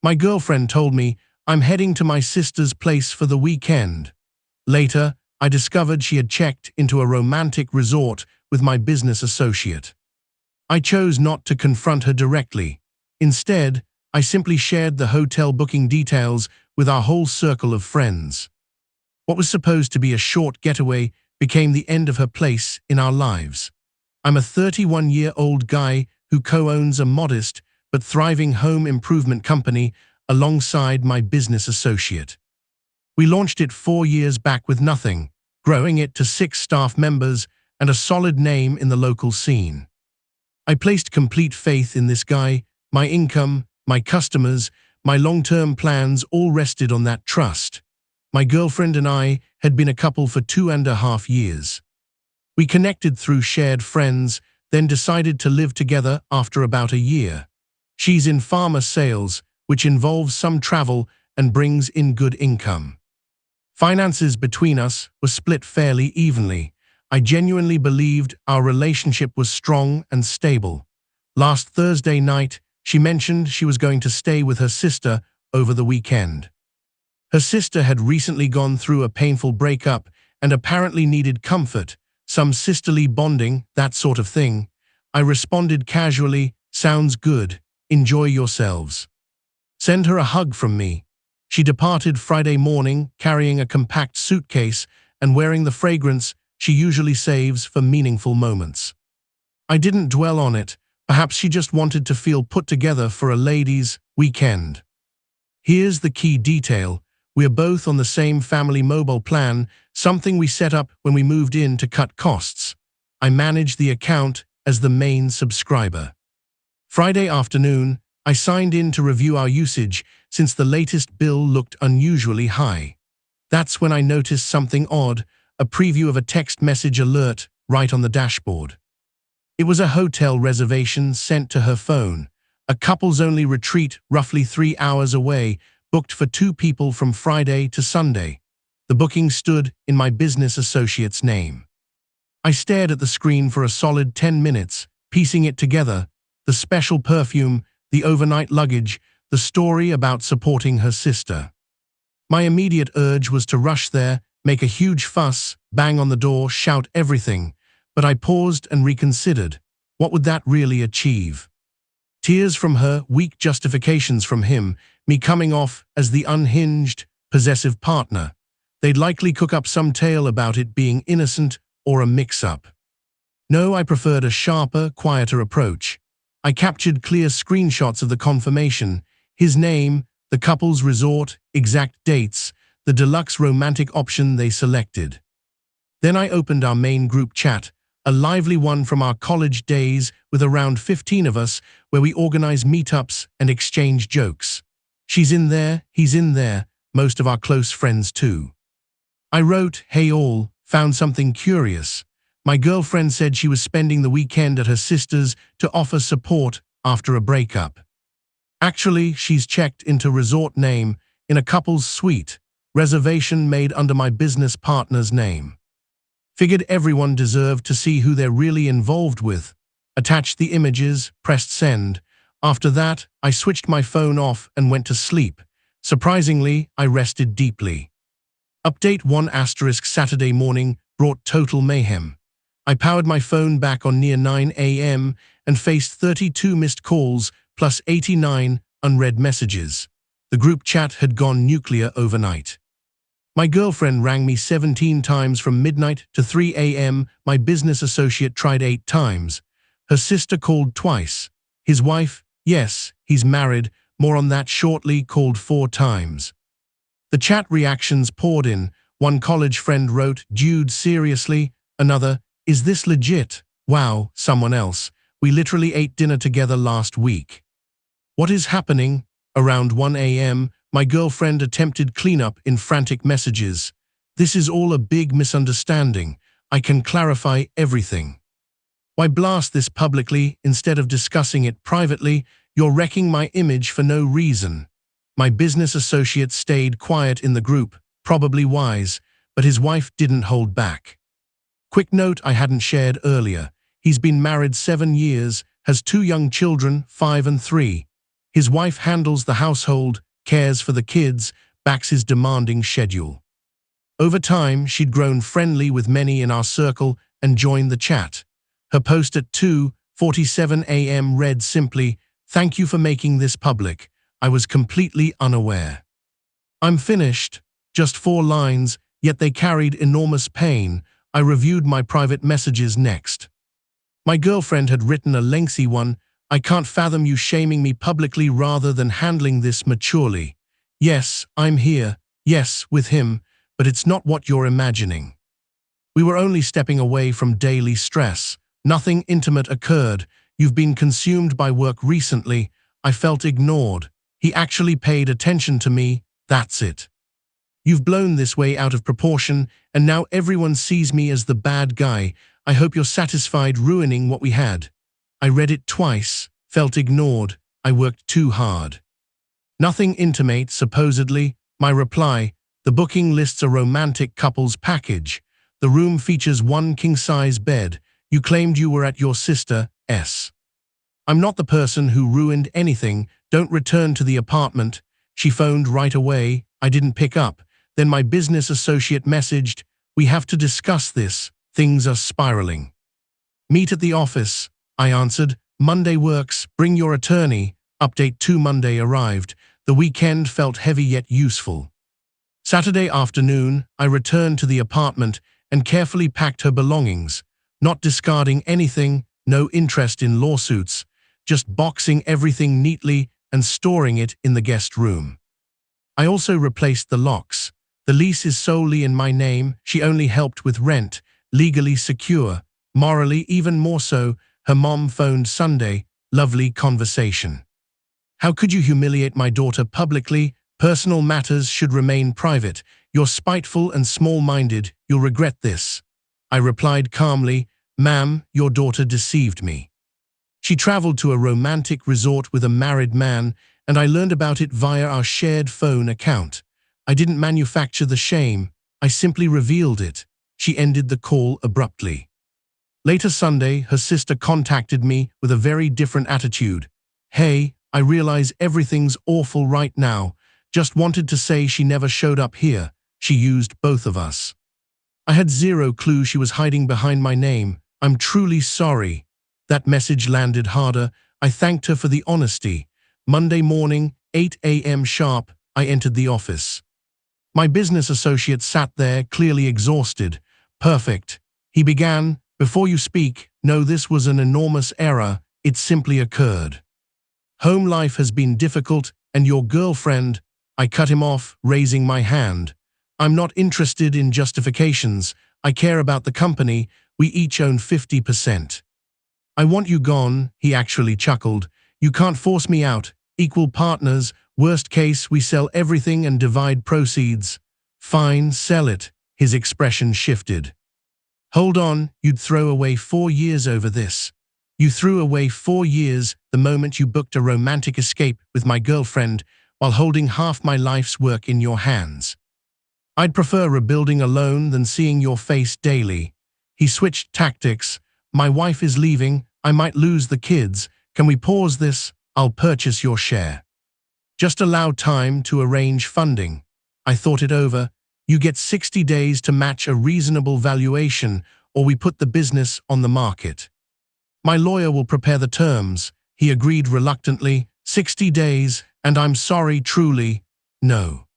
My girlfriend told me I'm heading to my sister's place for the weekend. Later, I discovered she had checked into a romantic resort with my business associate. I chose not to confront her directly. Instead, I simply shared the hotel booking details with our whole circle of friends. What was supposed to be a short getaway became the end of her place in our lives. I'm a 31-year-old guy who co-owns a modest but thriving home improvement company alongside my business associate. We launched it 4 years back with nothing, growing it to 6 staff members and a solid name in the local scene. I placed complete faith in this guy. My income, my customers, my long-term plans all rested on that trust. My girlfriend and I had been a couple for 2.5 years. We connected through shared friends, then decided to live together after about a year. She's in pharma sales, which involves some travel and brings in good income. Finances between us were split fairly evenly. I genuinely believed our relationship was strong and stable. Last Thursday night, she mentioned she was going to stay with her sister over the weekend. Her sister had recently gone through a painful breakup and apparently needed comfort, some sisterly bonding, that sort of thing. I responded casually, "Sounds good. Enjoy yourselves." "Send her a hug from me." She departed Friday morning carrying a compact suitcase and wearing the fragrance she usually saves for meaningful moments. I didn't dwell on it. Perhaps she just wanted to feel put together for a ladies' weekend. Here's the key detail. We are both on the same family mobile plan, something we set up when we moved in to cut costs. I manage the account as the main subscriber. Friday afternoon, I signed in to review our usage since the latest bill looked unusually high. That's when I noticed something odd, a preview of a text message alert right on the dashboard. It was a hotel reservation sent to her phone, a couples-only retreat roughly 3 hours away, booked for 2 people from Friday to Sunday. The booking stood in my business associate's name. I stared at the screen for a solid 10 minutes, piecing it together: the special perfume, the overnight luggage, the story about supporting her sister. My immediate urge was to rush there, make a huge fuss, bang on the door, shout everything. But I paused and reconsidered. What would that really achieve? Tears from her, weak justifications from him, me coming off as the unhinged, possessive partner. They'd likely cook up some tale about it being innocent or a mix-up. No, I preferred a sharper, quieter approach. I captured clear screenshots of the confirmation, his name, the couple's resort, exact dates, the deluxe romantic option they selected. Then I opened our main group chat, a lively one from our college days with around 15 of us, where we organize meetups and exchange jokes. She's in there, he's in there, most of our close friends too. I wrote, "Hey all, found something curious. My girlfriend said she was spending the weekend at her sister's to offer support after a breakup. Actually, she's checked into resort name in a couple's suite, reservation made under my business partner's name. Figured everyone deserved to see who they're really involved with. Attached the images, pressed send. After that, I switched my phone off and went to sleep. Surprisingly, I rested deeply. Update 1 * Saturday morning brought total mayhem. I powered my phone back on near 9 a.m. and faced 32 missed calls plus 89 unread messages. The group chat had gone nuclear overnight. My girlfriend rang me 17 times from midnight to 3 a.m. My business associate tried 8 times. Her sister called twice. His wife, yes, he's married, more on that shortly, called 4 times. The chat reactions poured in. One college friend wrote, "Dude, seriously?" Another, "Is this legit? Wow." Someone else, "We literally ate dinner together last week." What is happening? Around 1 a.m., my girlfriend attempted cleanup in frantic messages. "This is all a big misunderstanding. I can clarify everything. Why blast this publicly instead of discussing it privately? You're wrecking my image for no reason." My business associate stayed quiet in the group, probably wise, but his wife didn't hold back. Quick note I hadn't shared earlier. He's been married 7 years, has 2 young children, 5 and 3. His wife handles the household, cares for the kids, backs his demanding schedule. Over time, she'd grown friendly with many in our circle and joined the chat. Her post at 2:47 a.m. read simply, "Thank you for making this public. I was completely unaware." I'm finished. Just 4 lines, yet they carried enormous pain. I reviewed my private messages next. My girlfriend had written a lengthy one. "I can't fathom you shaming me publicly rather than handling this maturely. Yes, I'm here. Yes, with him, but it's not what you're imagining. We were only stepping away from daily stress. Nothing intimate occurred. You've been consumed by work recently. I felt ignored. He actually paid attention to me. That's it. You've blown this way out of proportion, and now everyone sees me as the bad guy. I hope you're satisfied ruining what we had." I read it twice, felt ignored. I worked too hard. Nothing intimate, supposedly. My reply: "The booking lists a romantic couples package. The room features 1 king-size bed. You claimed you were at your sister's. I'm not the person who ruined anything. Don't return to the apartment." She phoned right away. I didn't pick up. Then my business associate messaged, "We have to discuss this. Things are spiraling." "Meet at the office." I answered, "Monday works. Bring your attorney." Update 2: Monday arrived. The weekend felt heavy yet useful. Saturday afternoon, I returned to the apartment and carefully packed her belongings, not discarding anything, no interest in lawsuits, just boxing everything neatly and storing it in the guest room. I also replaced the locks. The lease is solely in my name. She only helped with rent, legally secure, morally even more so. Her mom phoned Sunday. Lovely conversation. "How could you humiliate my daughter publicly? Personal matters should remain private. You're spiteful and small-minded. You'll regret this." I replied calmly, "Ma'am, your daughter deceived me. She traveled to a romantic resort with a married man, and I learned about it via our shared phone account. I didn't manufacture the shame. I simply revealed it." She ended the call abruptly. Later Sunday, her sister contacted me with a very different attitude. "Hey, I realize everything's awful right now. Just wanted to say she never showed up here. She used both of us. I had zero clue she was hiding behind my name. I'm truly sorry." That message landed harder. I thanked her for the honesty. Monday morning, 8 a.m. sharp, I entered the office. My business associate sat there, clearly exhausted. "Perfect." He began, "Before you speak, know this was an enormous error. It simply occurred. Home life has been difficult, and your girlfriend—" I cut him off, raising my hand. "I'm not interested in justifications. I care about the company. We each own 50%. I want you gone." He actually chuckled. "You can't force me out. Equal partners. Worst case, we sell everything and divide proceeds." "Fine, sell it." His expression shifted. "Hold on, you'd throw away 4 years over this. You threw away 4 years the moment you booked a romantic escape with my girlfriend while holding half my life's work in your hands. I'd prefer rebuilding alone than seeing your face daily." He switched tactics. "My wife is leaving. I might lose the kids. Can we pause this? I'll purchase your share. Just allow time to arrange funding." I thought it over. "You get 60 days to match a reasonable valuation, or we put the business on the market. My lawyer will prepare the terms." He agreed reluctantly. 60 days, and I'm sorry, truly. No.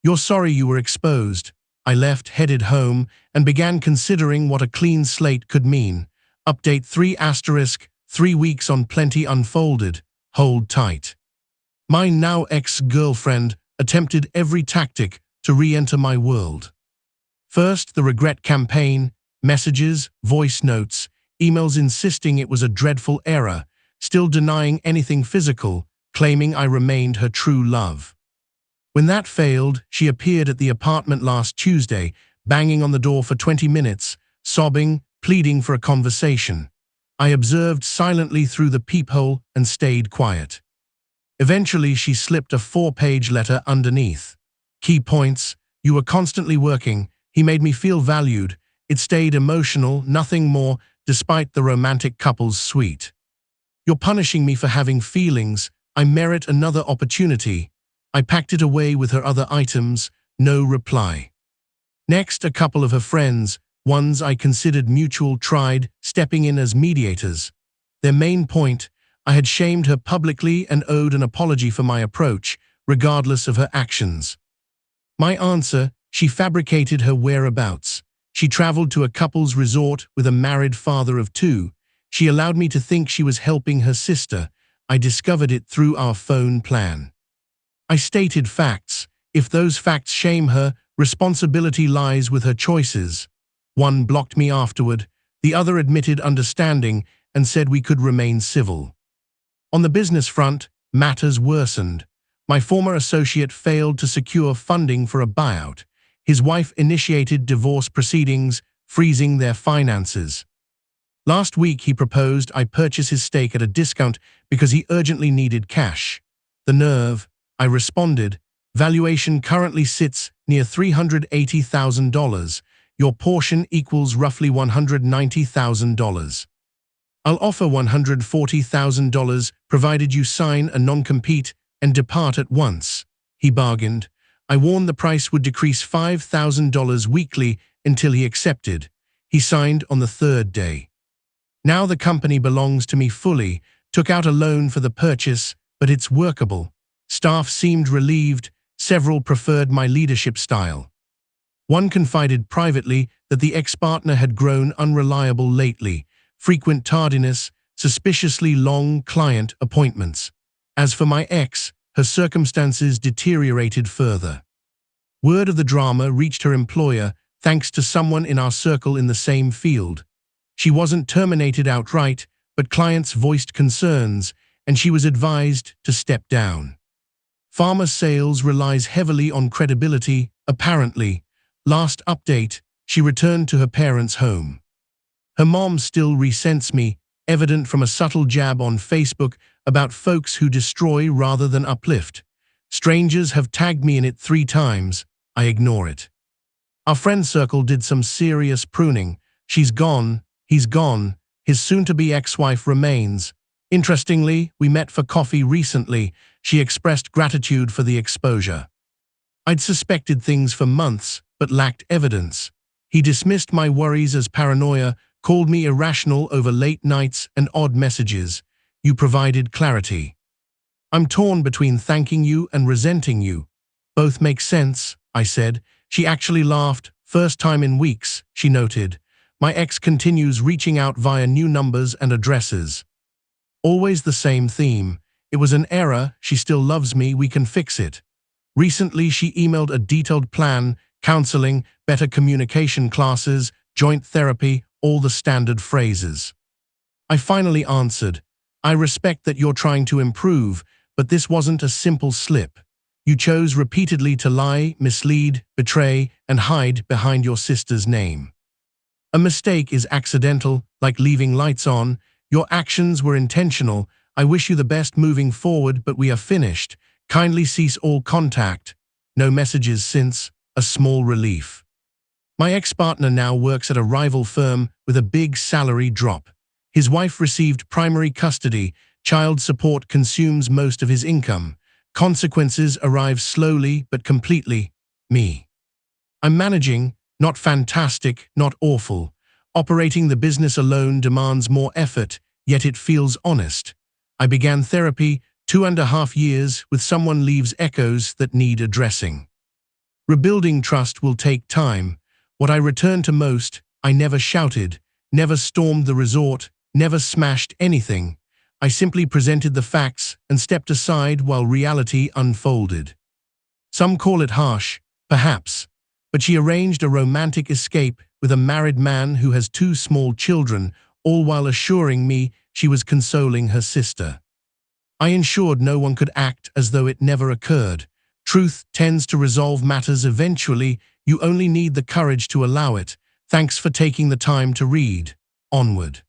"You're sorry you were exposed." I left, headed home, and began considering what a clean slate could mean. Update 3*3 weeks on plenty unfolded. Hold tight. My now ex-girlfriend attempted every tactic to re-enter my world. First, the regret campaign, messages, voice notes, emails insisting it was a dreadful error, still denying anything physical, claiming I remained her true love. When that failed, she appeared at the apartment last Tuesday, banging on the door for 20 minutes, sobbing, pleading for a conversation. I observed silently through the peephole and stayed quiet. Eventually, she slipped a 4-page letter underneath. Key points: "You were constantly working. He made me feel valued." It stayed emotional, nothing more, despite the romantic couple's suite. "You're punishing me for having feelings. I merit another opportunity. I packed it away with her other items, no reply. Next, a couple of her friends, ones I considered mutual, tried stepping in as mediators. Their main point, I had shamed her publicly and owed an apology for my approach, regardless of her actions. My answer, she fabricated her whereabouts. She traveled to a couple's resort with a married father of 2. She allowed me to think she was helping her sister. I discovered it through our phone plan. I stated facts. If those facts shame her, responsibility lies with her choices. One blocked me afterward. The other admitted understanding and said we could remain civil. On the business front, matters worsened. My former associate failed to secure funding for a buyout. His wife initiated divorce proceedings, freezing their finances. Last week he proposed I purchase his stake at a discount because he urgently needed cash. The nerve, I responded. Valuation currently sits near $380,000. Your portion equals roughly $190,000. I'll offer $140,000 provided you sign a non-compete and depart at once, he bargained. I warned the price would decrease $5,000 weekly until he accepted. He signed on the 3rd day. Now the company belongs to me fully, took out a loan for the purchase, but it's workable. Staff seemed relieved, several preferred my leadership style. One confided privately that the ex-partner had grown unreliable lately, frequent tardiness, suspiciously long client appointments. As for my ex, her circumstances deteriorated further. Word of the drama reached her employer thanks to someone in our circle in the same field. She wasn't terminated outright, but clients voiced concerns, and she was advised to step down. Pharma sales relies heavily on credibility, apparently. Last update, she returned to her parents' home. Her mom still resents me, evident from a subtle jab on Facebook about folks who destroy rather than uplift. Strangers have tagged me in it 3 times. I ignore it. Our friend circle did some serious pruning. She's gone, he's gone, his soon-to-be ex-wife remains. Interestingly, we met for coffee recently. She expressed gratitude for the exposure. I'd suspected things for months, but lacked evidence. He dismissed my worries as paranoia, called me irrational over late nights and odd messages. You provided clarity. I'm torn between thanking you and resenting you. Both make sense, I said. She actually laughed. First time in weeks, she noted. My ex continues reaching out via new numbers and addresses. Always the same theme. It was an error. She still loves me. We can fix it. Recently, she emailed a detailed plan, counseling, better communication classes, joint therapy, all the standard phrases. I finally answered, I respect that you're trying to improve, but this wasn't a simple slip. You chose repeatedly to lie, mislead, betray, and hide behind your sister's name. A mistake is accidental, like leaving lights on. Your actions were intentional. I wish you the best moving forward, but we are finished. Kindly cease all contact. No messages since. A small relief. My ex-partner now works at a rival firm with a big salary drop. His wife received primary custody. Child support consumes most of his income. Consequences arrive slowly but completely. Me. I'm managing, not fantastic, not awful. Operating the business alone demands more effort, yet it feels honest. I began therapy 2.5 years with someone leaves echoes that need addressing. Rebuilding trust will take time. What I return to most, I never shouted, never stormed the resort, never smashed anything. I simply presented the facts and stepped aside while reality unfolded. Some call it harsh, perhaps, but she arranged a romantic escape with a married man who has 2 small children, all while assuring me she was consoling her sister. I ensured no one could act as though it never occurred. Truth tends to resolve matters eventually. You only need the courage to allow it. Thanks for taking the time to read. Onward.